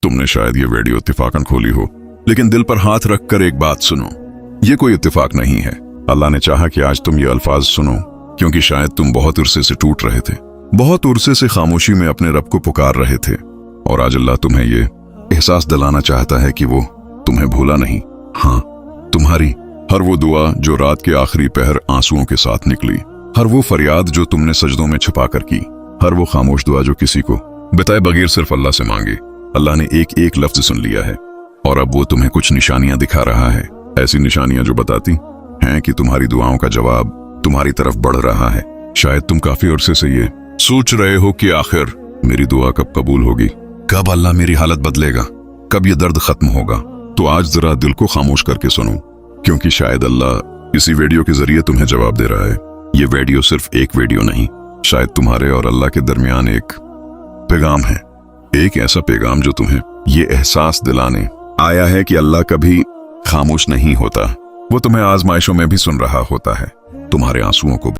तुमने शायद ये वीडियो इत्तेफाकन खोली हो, लेकिन दिल पर हाथ रखकर एक बात सुनो, ये कोई इत्तेफाक नहीं है। अल्लाह ने चाहा कि आज तुम ये अल्फाज सुनो, क्योंकि शायद तुम बहुत उर्से से टूट रहे थे, बहुत उर्से से खामोशी में अपने रब को पुकार रहे थे, और आज अल्लाह तुम्हें ये एहसास दिलाना चाहता है कि वो तुम्हें भूला नहीं। हाँ, तुम्हारी हर वो दुआ जो रात के आखिरी पहर आंसुओं के साथ निकली, हर वो फरियाद जो तुमने सजदों में छुपा कर की, हर वो खामोश दुआ जो किसी को बताए बगैर सिर्फ अल्लाह से मांगी, अल्लाह ने एक एक लफ्ज सुन लिया है, और अब वो तुम्हें कुछ निशानियां दिखा रहा है, ऐसी निशानियां जो बताती हैं कि तुम्हारी दुआओं का जवाब तुम्हारी तरफ बढ़ रहा है। शायद तुम काफी अरसे से ये सोच रहे हो कि आखिर मेरी दुआ कब कबूल होगी, कब अल्लाह मेरी हालत बदलेगा, कब ये दर्द खत्म होगा। तो आज जरा दिल को खामोश करके सुनो, क्योंकि शायद अल्लाह इसी वीडियो के जरिए तुम्हें जवाब दे रहा है। ये वीडियो सिर्फ एक वीडियो नहीं, शायद तुम्हारे और अल्लाह के दरमियान एक पैगाम है, एक ऐसा पैगाम जो तुम्हें ये एहसास दिलाने आया है कि अल्लाह कभी खामोश नहीं होता, वो तुम्हें आजमाइशों में भी सुन रहा होता है, तुम्हारे आंसुओं को